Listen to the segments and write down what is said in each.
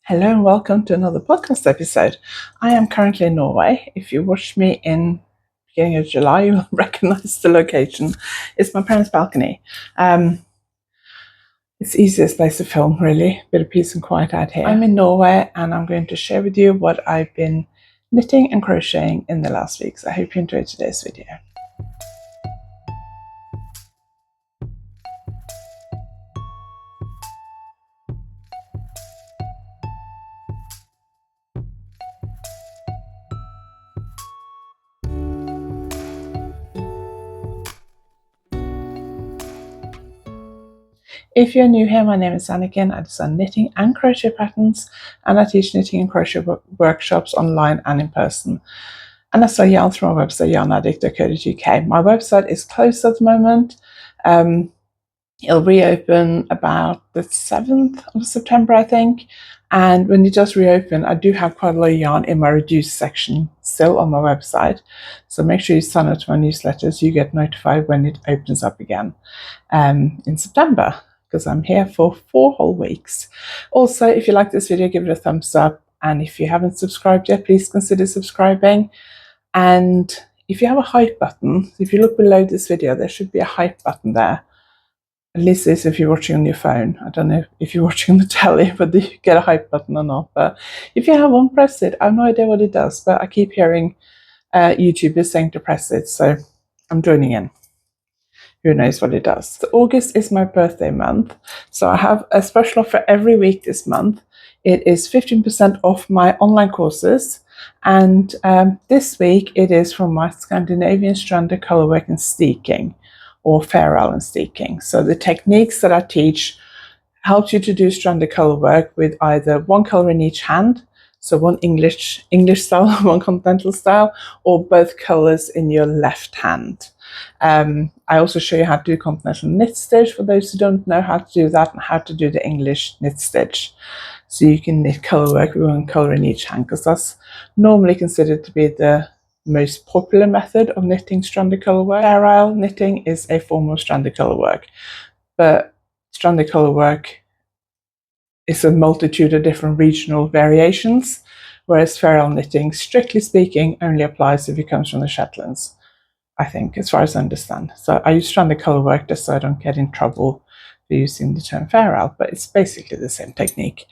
Hello and welcome to another podcast episode. I am currently in Norway. If you watched me in beginning of July, you will recognize the location. It's my parents' balcony. It's the easiest place to film, really. Bit of peace and quiet out here. I'm in Norway and I'm going to share with you what I've been knitting and crocheting in the last week. So I hope you enjoyed today's video. If you're new here, my name is Anniken. I design knitting and crochet patterns, and I teach knitting and crochet workshops online and in person. And I sell yarn through my website, YarnAddict.co.uk. My website is closed at the moment. It'll reopen about the 7th of September, I think. And when it does reopen, I do have quite a lot of yarn in my reduced section still on my website. So make sure you sign up to my newsletters. You get notified when it opens up again in September, because I'm here for 4 whole weeks. Also, if you like this video, give it a thumbs up. And if you haven't subscribed yet, please consider subscribing. And if you have a hype button, if you look below this video, there should be a hype button there. At least this if you're watching on your phone. I don't know if you're watching on the telly, whether you get a hype button or not. But if you have one, press it. I have no idea what it does, but I keep hearing YouTubers saying to press it, so I'm joining in. Who knows what it does. So August is my birthday month, so I have a special offer every week this month. It is 15% off my online courses, and this week it is from my Scandinavian stranded colorwork and steeking, or Fair Island steeking. So the techniques that I teach help you to do stranded colorwork with either one color in each hand, so one English style, one continental style, or both colors in your left hand. I also show you how to do continental knit stitch for those who don't know how to do that, and how to do the English knit stitch. So you can knit colorwork with one color in each hand, because that's normally considered to be the most popular method of knitting stranded colorwork. Fair Isle knitting is a form of stranded colorwork, but stranded colorwork is a multitude of different regional variations, whereas Fair Isle knitting, strictly speaking, only applies if it comes from the Shetlands, I think, as far as I understand. So I use stranded colorwork just so I don't get in trouble for using the term Fair Isle, but it's basically the same technique.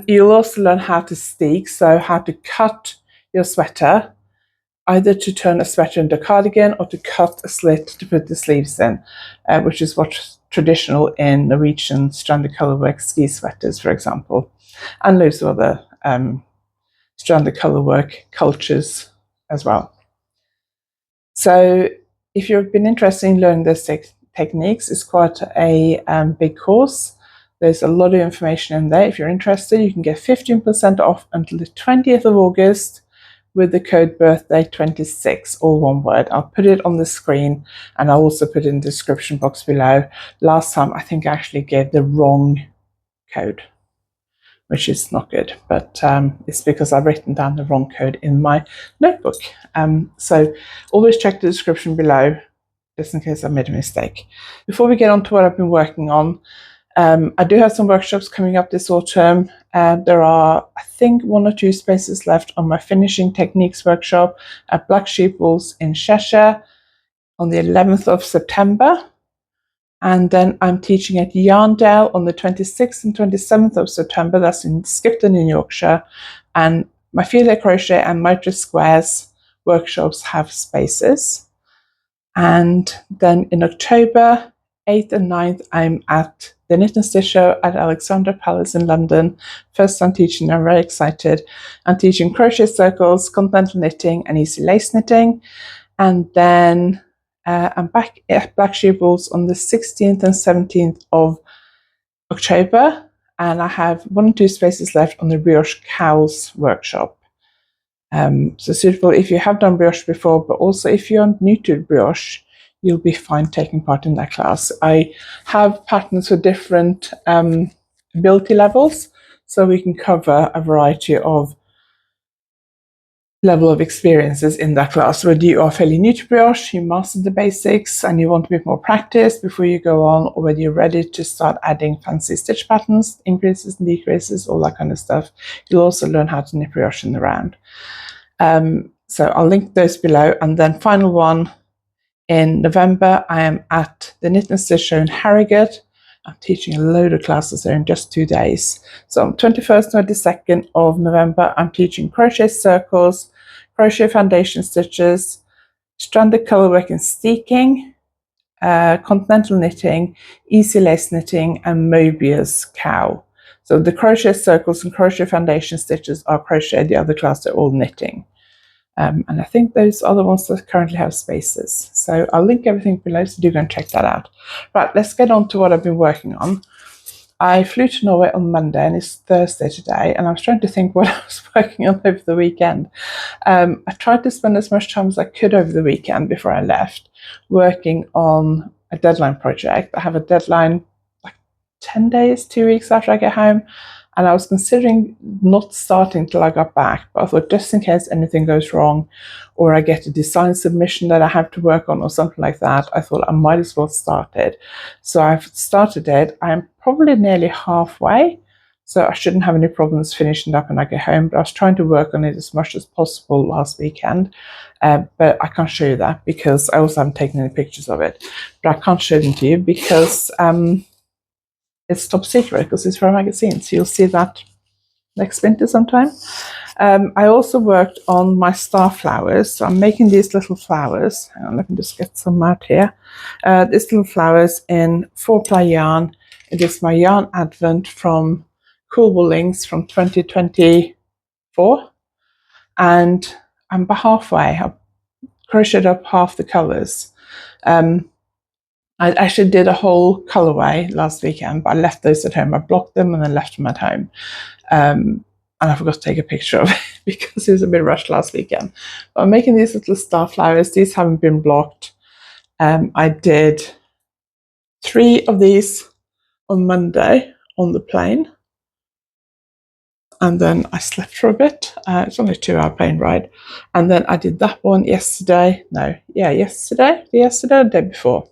You'll also learn how to steek, so how to cut your sweater, either to turn a sweater into a cardigan or to cut a slit to put the sleeves in, which is what's traditional in Norwegian stranded colorwork ski sweaters, for example, and loads of other stranded colorwork cultures as well. So if you've been interested in learning those techniques, it's quite a big course. There's a lot of information in there. If you're interested, you can get 15% off until the 20th of August with the code birthday26, all one word. I'll put it on the screen, and I'll also put it in the description box below. Last time, I think I actually gave the wrong code, which is not good, but it's because I've written down the wrong code in my notebook. So always check the description below, just in case I made a mistake. Before we get on to what I've been working on, I do have some workshops coming up this autumn. There are, I think, 1 or 2 spaces left on my finishing techniques workshop at Black Sheep Wools in Cheshire on the 11th of September. And then I'm teaching at Yarndale on the 26th and 27th of September. That's in Skipton in Yorkshire. And my Filet Crochet and Mitra Squares workshops have spaces. And then in October 8th and 9th, I'm at the Knit and Stitch Show at Alexadra Palace in London. First time teaching, I'm very excited. I'm teaching Crochet Circles, Continental Knitting, and Easy Lace Knitting. And then I'm back at Black Sheep Wools on the 16th and 17th of October. And I have 1 or 2 spaces left on the Brioche Cowls workshop. So suitable if you have done brioche before, but also if you're new to brioche, you'll be fine taking part in that class. I have patterns for different ability levels, so we can cover a variety of level of experiences in that class. Whether you are fairly new to brioche, you mastered the basics and you want a bit more practice before you go on, or whether you're ready to start adding fancy stitch patterns, increases and decreases, all that kind of stuff. You'll also learn how to knit brioche in the round. So I'll link those below. And then final one, in November, I am at the Knit and Stitch Show in Harrogate. I'm teaching a load of classes there in just 2 days. So on 21st and 22nd of November, I'm teaching Crochet Circles, Crochet Foundation Stitches, Stranded Colorwork and Steeking, Continental Knitting, Easy Lace Knitting, and Moebius Cowl. So the Crochet Circles and Crochet Foundation Stitches are crochet, the other class are all knitting. And I think those are the ones that currently have spaces. So I'll link everything below, so do go and check that out. Right, let's get on to what I've been working on. I flew to Norway on Monday and it's Thursday today, and I was trying to think what I was working on over the weekend. I tried to spend as much time as I could over the weekend before I left working on a deadline project. I have a deadline like 10 days, 2 weeks after I get home. And I was considering not starting till I got back, but I thought just in case anything goes wrong or I get a design submission that I have to work on or something like that, I thought I might as well start it. So I've started it. I'm probably nearly halfway, so I shouldn't have any problems finishing up when I get home. But I was trying to work on it as much as possible last weekend. But I can't show you that because I also haven't taken any pictures of it. But I can't show them to you because it's top secret because it's for a magazine, so you'll see that next winter sometime. I also worked on my star flowers, so I'm making these little flowers. Hang on, let me just get some out here. These little flowers in 4-ply yarn. It is my YarnAddict from Cool Woolings from 2024, and I'm about halfway. I've crocheted up half the colours. I actually did a whole colorway last weekend, but I left those at home. I blocked them and then left them at home. And I forgot to take a picture of it because it was a bit rushed last weekend. But I'm making these little star flowers. These haven't been blocked. I did 3 of these on Monday on the plane. And then I slept for a bit. It's only a 2-hour plane ride. And then I did that one yesterday. Yesterday or the day before.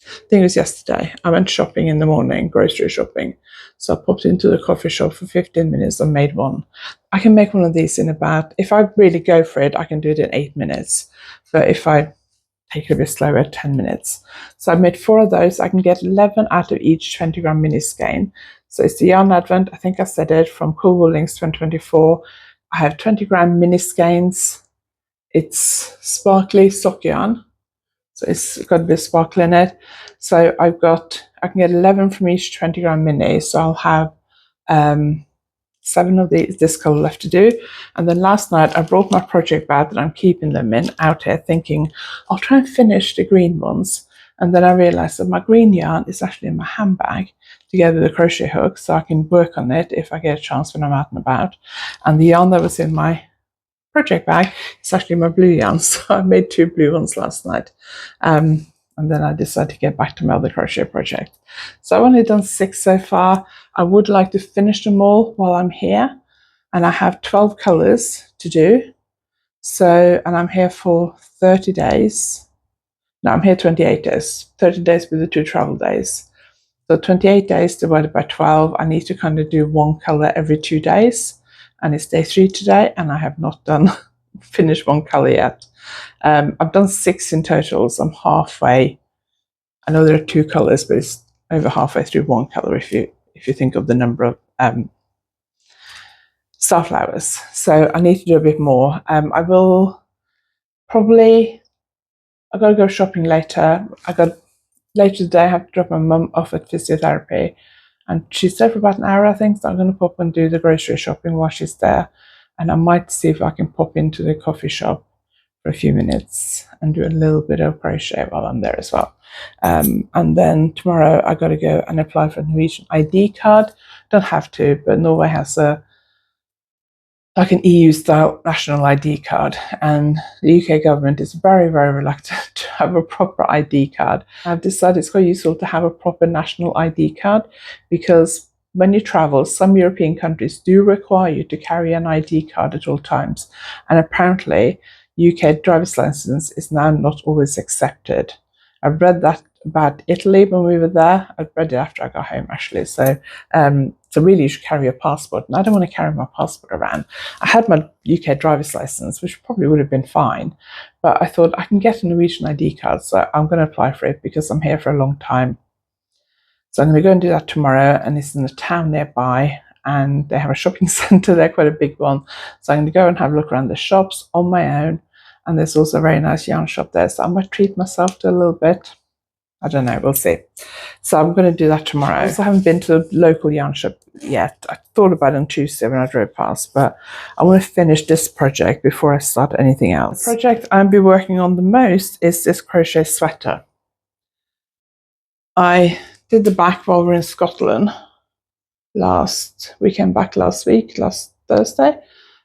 I think it was yesterday. I went shopping in the morning, grocery shopping. So I popped into the coffee shop for 15 minutes and made one. I can make one of these in about, if I really go for it, I can do it in 8 minutes. But if I take it a bit slower, 10 minutes. So I made 4 of those. I can get 11 out of each 20-gram mini skein. So it's the YarnAddict, I think I said it, from Cool Woolings 2024. I have 20-gram mini skeins. It's sparkly sock yarn. So it's got a bit of sparkle in it. So I can get 11 from each 20-gram mini. So I'll have 7 of this colour left to do. And then last night I brought my project bag that I'm keeping them in out here, thinking I'll try and finish the green ones. And then I realised that my green yarn is actually in my handbag together with a crochet hook, so I can work on it if I get a chance when I'm out and about. And the yarn that was in my project bag is actually my blue yarn, so I made 2 blue ones last night. And then I decided to get back to my other crochet project. So I've only done 6 so far. I would like to finish them all while I'm here, and I have 12 colours to do. So, and I'm here for 30 days. No, I'm here 28 days. 30 days with the 2 travel days. So 28 days divided by 12, I need to kind of do 1 colour every 2 days. And it's day 3 today, and I have not finished 1 colour yet. I've done 6 in total, so I'm halfway. I know there are 2 colours, but it's over halfway through 1 colour if you think of the number of starflowers. So I need to do a bit more. I will probably. I've got to go shopping later. Later today, I have to drop my mum off at physiotherapy. And she's there for about an hour, I think, so I'm going to pop and do the grocery shopping while she's there. And I might see if I can pop into the coffee shop for a few minutes and do a little bit of crochet while I'm there as well. And then tomorrow, I got to go and apply for a Norwegian ID card. Don't have to, but Norway has an EU-style national ID card, and the UK government is very, very reluctant to have a proper ID card. I've decided it's quite useful to have a proper national ID card because when you travel, some European countries do require you to carry an ID card at all times. And apparently, UK driver's license is now not always accepted. I've read that about Italy when we were there. I read it after I got home, actually. So really you should carry your passport. And I don't want to carry my passport around. I had my UK driver's license, which probably would have been fine. But I thought I can get a Norwegian ID card. So I'm going to apply for it because I'm here for a long time. So I'm going to go and do that tomorrow. And it's in a town nearby. And they have a shopping centre there, quite a big one. So I'm going to go and have a look around the shops on my own. And there's also a very nice yarn shop there. So I might treat myself to a little bit. I don't know, we'll see. So I'm going to do that tomorrow. I also haven't been to the local yarn shop yet. I thought about it on Tuesday when I drove past, but I want to finish this project before I start anything else. The project I'll be working on the most is this crochet sweater. I did the back while we were in Scotland last Thursday.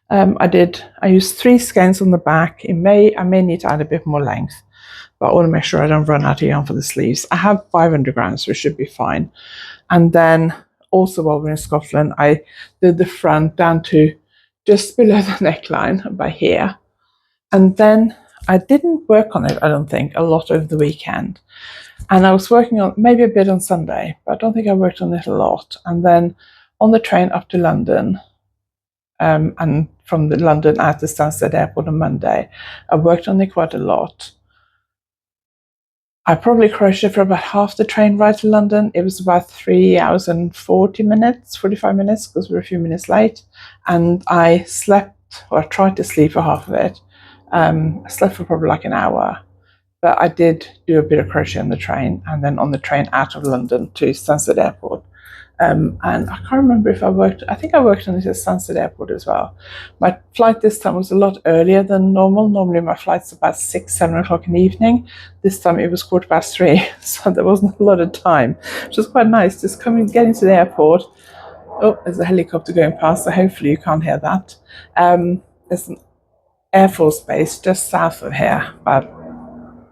I used 3 skeins on the back. I may need to add a bit more length, but I want to make sure I don't run out of yarn for the sleeves. I have 500 grams, so it should be fine. And then also while we're in Scotland, I did the front down to just below the neckline by here. And then I didn't work on it, I don't think, a lot over the weekend. And I was working on maybe a bit on Sunday, but I don't think I worked on it a lot. And then on the train up to London, and from London out to Stansted Airport on Monday, I worked on it quite a lot. I probably crocheted for about half the train ride to London. It was about 3 hours and 45 minutes, because we were a few minutes late. And I slept, or I tried to sleep for half of it. I slept for probably like an hour. But I did do a bit of crochet on the train, and then on the train out of London to Stansted Airport. And I can't remember if I think I worked on it at Stansted Airport as well. My flight this time was a lot earlier than normal. Normally my flight's about 6, 7 o'clock in the evening. This time it was 3:15, so there wasn't a lot of time, which was quite nice. Just getting to the airport. Oh, there's a helicopter going past, so hopefully you can't hear that. There's an Air Force base just south of here, about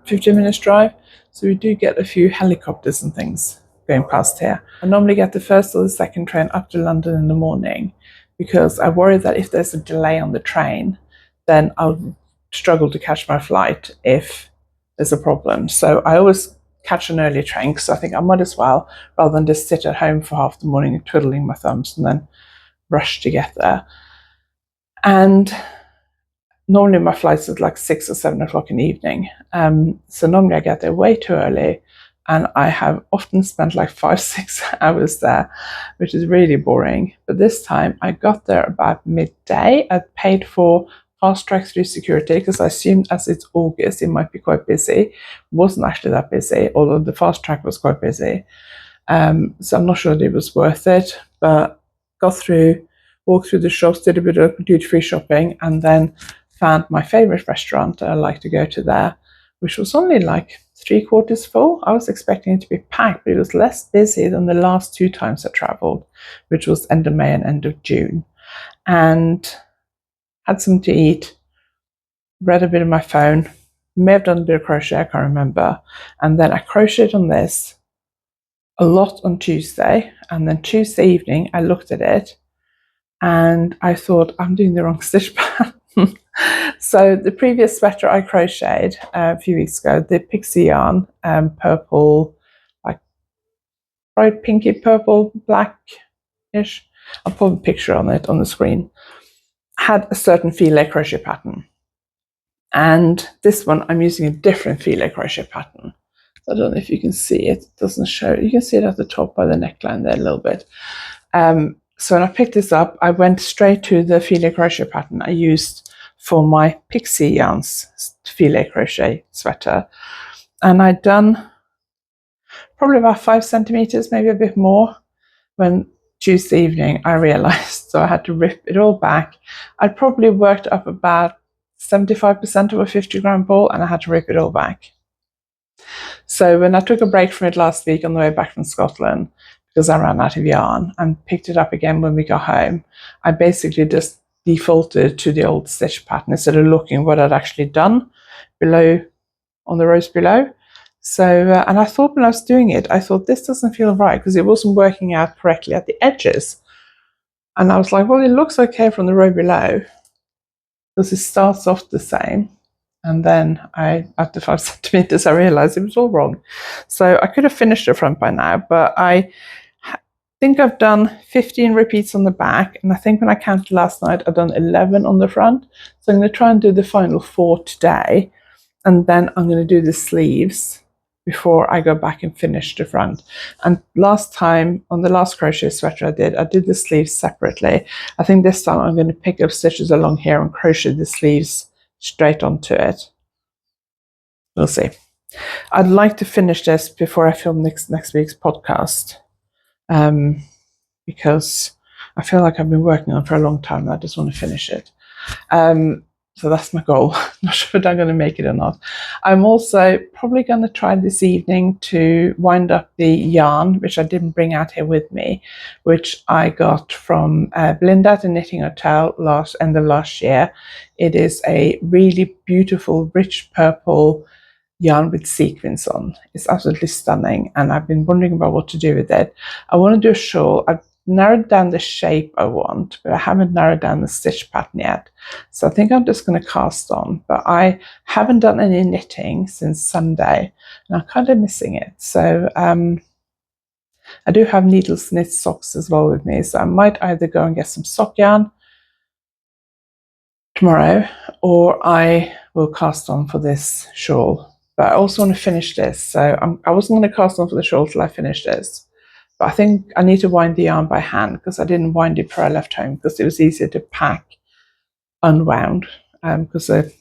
15 minutes drive. So we do get a few helicopters and things going past here. I normally get the first or the second train up to London in the morning, because I worry that if there's a delay on the train, then I'll struggle to catch my flight if there's a problem. So I always catch an early train, because I think I might as well, rather than just sit at home for half the morning twiddling my thumbs and then rush to get there. And normally my flight's at like 6 or 7 o'clock in the evening. So normally I get there way too early, and I have often spent like 5-6 hours there, which is really boring. But this time I got there about midday. I paid for fast track through security, because I assumed as it's August it might be quite busy. It wasn't actually that busy, although the fast track was quite busy. So I'm not sure that it was worth it, but got through, walked through the shops, did a bit of duty-free shopping, and then found my favorite restaurant that I like to go to there, which was only like 3/4 full. I was expecting it to be packed, but it was less busy than the last 2 times I traveled, which was end of May and end of June. And had something to eat, read a bit of my phone, may have done a bit of crochet, I can't remember. And then I crocheted on this a lot on Tuesday, and then Tuesday evening I looked at it and I thought, I'm doing the wrong stitch pattern. So the previous sweater I crocheted a few weeks ago, the pixie yarn, purple, like bright pinky purple, black-ish, I'll put a picture on it on the screen, had a certain filet crochet pattern. And this one I'm using a different filet crochet pattern. So I don't know if you can see it. It doesn't show. You can see it at the top by the neckline there a little bit. So when I picked this up, I went straight to the filet crochet pattern I used for my Pixie Yarns filet crochet sweater. And I'd done probably about 5 centimeters, maybe a bit more, when Tuesday evening I realized, so I had to rip it all back. I'd probably worked up about 75% of a 50-gram ball, and I had to rip it all back. So when I took a break from it last week on the way back from Scotland, because I ran out of yarn, and picked it up again when we got home, I basically just defaulted to the old stitch pattern instead of looking what I'd actually done below on the rows below. So, and I thought when I was doing it, I thought this doesn't feel right because it wasn't working out correctly at the edges. And I was like, well, it looks okay from the row below because it starts off the same. And then after 5 centimeters, I realized it was all wrong. So I could have finished the front by now, but I think I've done 15 repeats on the back. And I think when I counted last night, I've done 11 on the front. So I'm going to try and do the final 4 today. And then I'm going to do the sleeves before I go back and finish the front. And last time, on the last crochet sweater I did the sleeves separately. I think this time I'm going to pick up stitches along here and crochet the sleeves straight onto it. We'll see. I'd like to finish this before I film next week's podcast, because I feel like I've been working on it for a long time and I just want to finish it. So that's my goal. Not sure if I'm going to make it or not. I'm also probably going to try this evening to wind up the yarn, which I didn't bring out here with me, which I got from Belinda at the Knitting Hotel end of last year. It is a really beautiful, rich purple yarn with sequins on. It's absolutely stunning, and I've been wondering about what to do with it. I want to do a shawl. I've narrowed down the shape I want, but I haven't narrowed down the stitch pattern yet. So I think I'm just going to cast on, but I haven't done any knitting since Sunday, and I'm kind of missing it. So I do have needles knit socks as well with me, so I might either go and get some sock yarn tomorrow, or I will cast on for this shawl. But I also want to finish this, so I wasn't going to cast on for the shawl till I finish this. But I think I need to wind the yarn by hand because I didn't wind it before I left home because it was easier to pack unwound, because the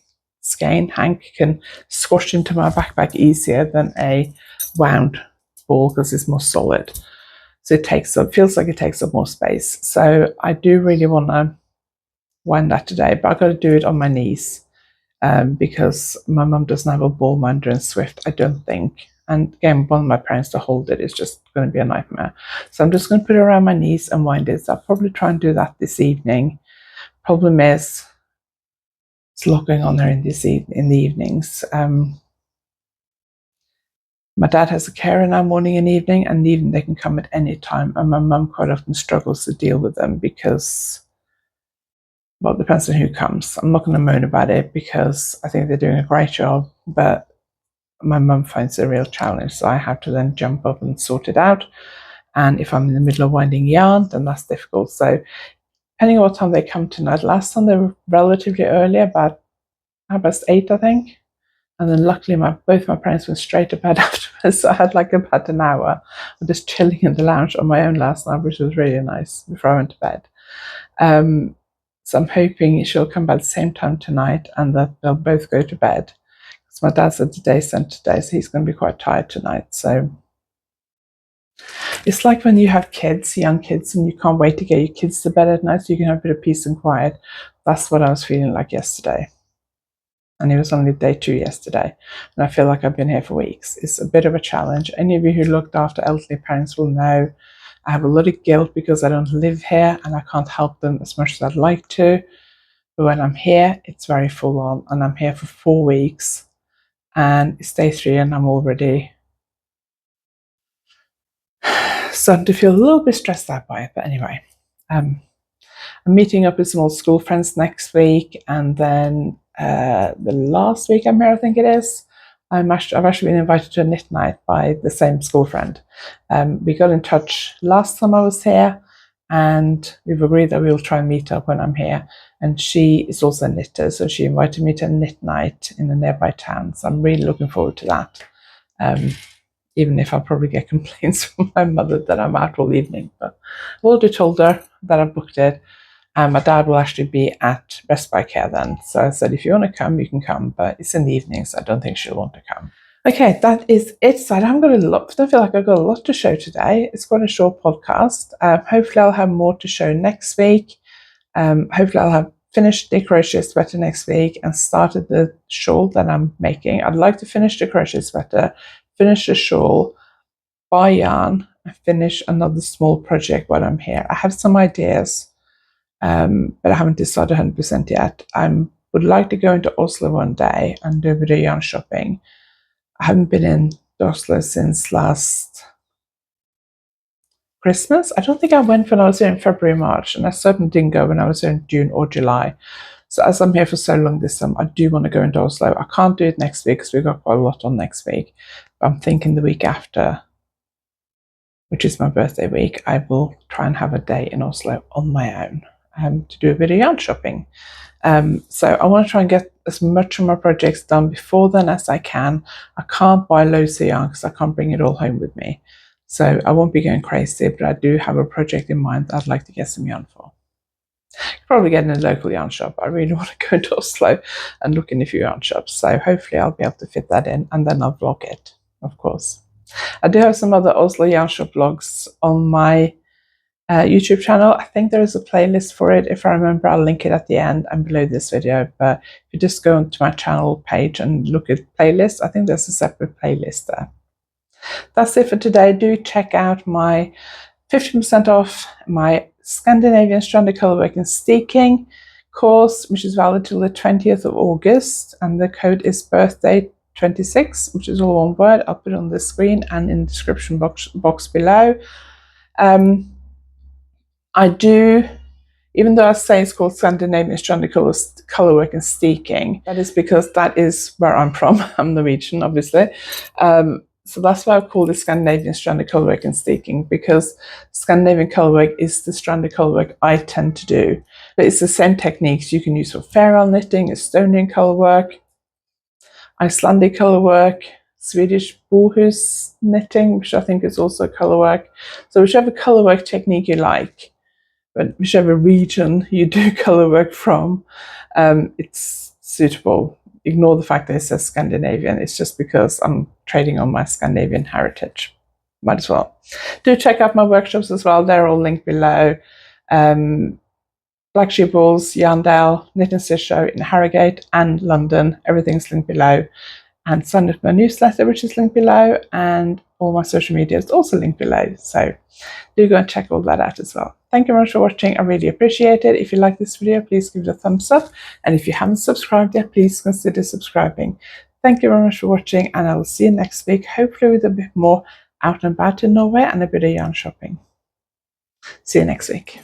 skein hank can squash into my backpack easier than a wound ball because it's more solid. So it feels like it takes up more space. So I do really want to wind that today, but I've got to do it on my knees, because my mum doesn't have a ball winder in Swift, I don't think. And again, one of my parents to hold it is just going to be a nightmare. So I'm just going to put it around my knees and wind it. So I'll probably try and do that this evening. Problem is, there's a lot going on there in the evenings. My dad has a carer now morning and evening, and even they can come at any time. And my mum quite often struggles to deal with them because, well, it depends on who comes. I'm not going to moan about it because I think they're doing a great job, but my mum finds it a real challenge, so I have to then jump up and sort it out. And if I'm in the middle of winding yarn, then that's difficult. So depending on what time they come tonight, last time they were relatively early, about 8, I think. And then luckily both my parents went straight to bed afterwards, so I had like about an hour of just chilling in the lounge on my own last night, which was really nice before I went to bed. So I'm hoping she'll come by the same time tonight and that they'll both go to bed. My dad's at the day centre today, so he's going to be quite tired tonight. So it's like when you have kids, young kids, and you can't wait to get your kids to bed at night so you can have a bit of peace and quiet. That's what I was feeling like yesterday. And it was only day 2 yesterday. And I feel like I've been here for weeks. It's a bit of a challenge. Any of you who looked after elderly parents will know I have a lot of guilt because I don't live here and I can't help them as much as I'd like to. But when I'm here, it's very full on. And I'm here for 4 weeks. And it's day 3 and I'm already starting to feel a little bit stressed out by it. But anyway, I'm meeting up with some old school friends next week, and then the last week I'm here, I think it is, I've actually been invited to a knit night by the same school friend. We got in touch last time I was here, and we've agreed that we'll try and meet up when I'm here. And she is also a knitter, so she invited me to a knit night in a nearby town. So I'm really looking forward to that. Even if I'll probably get complaints from my mother that I'm out all evening. But I've already told her that I booked it. And my dad will actually be at Respite Care then. So I said, if you want to come, you can come. But it's in the evening, so I don't think she'll want to come. Okay, that is it. So I don't feel like I've got a lot to show today. It's quite a short podcast. Hopefully I'll have more to show next week. Hopefully I'll have finished the crochet sweater next week and started the shawl that I'm making. I'd like to finish the crochet sweater, finish the shawl, buy yarn, and finish another small project while I'm here. I have some ideas, but I haven't decided 100% yet. I would like to go into Oslo one day and do a bit of yarn shopping. I haven't been in to Oslo since last Christmas. I don't think I went when I was here in February, March, and I certainly didn't go when I was here in June or July. So as I'm here for so long this summer, I do want to go into Oslo. I can't do it next week because we've got quite a lot on next week. But I'm thinking the week after, which is my birthday week, I will try and have a day in Oslo on my own to do a bit of yarn shopping. So I want to try and get as much of my projects done before then as I can. I can't buy loads of yarn because I can't bring it all home with me. So I won't be going crazy, but I do have a project in mind that I'd like to get some yarn for. Probably get in a local yarn shop. I really want to go to Oslo and look in a few yarn shops. So hopefully I'll be able to fit that in, and then I'll vlog it, of course. I do have some other Oslo yarn shop vlogs on my YouTube channel. I think there is a playlist for it. If I remember, I'll link it at the end and below this video. But if you just go onto my channel page and look at playlists, I think there's a separate playlist there. That's it for today. Do check out my 15% off my Scandinavian stranded colourwork and steeking course, which is valid till the 20th of August, and the code is birthday26, which is all one word. I'll put it on the screen and in the description box below. I do, even though I say it's called Scandinavian stranded colourwork and steeking, that is because that is where I'm from. I'm Norwegian, obviously. So that's why I call it Scandinavian stranded colourwork and steeking, because Scandinavian colourwork is the stranded colourwork I tend to do. But it's the same techniques you can use for Faroe knitting, Estonian colourwork, Icelandic colourwork, Swedish bohus knitting, which I think is also colourwork. So whichever colourwork technique you like, but whichever region you do colourwork from, it's suitable. Ignore the fact that it says Scandinavian. It's just because I'm trading on my Scandinavian heritage. Might as well. Do check out my workshops as well. They're all linked below. Black Sheep Balls, Yarndale, Knit and Stitch Show in Harrogate and London. Everything's linked below. And sign up to my newsletter, which is linked below. And all my social media is also linked below. So do go and check all that out as well. Thank you very much for watching. I really appreciate it. If you like this video, please give it a thumbs up. And if you haven't subscribed yet, please consider subscribing. Thank you very much for watching, and I will see you next week, hopefully with a bit more out and about in Norway and a bit of yarn shopping. See you next week.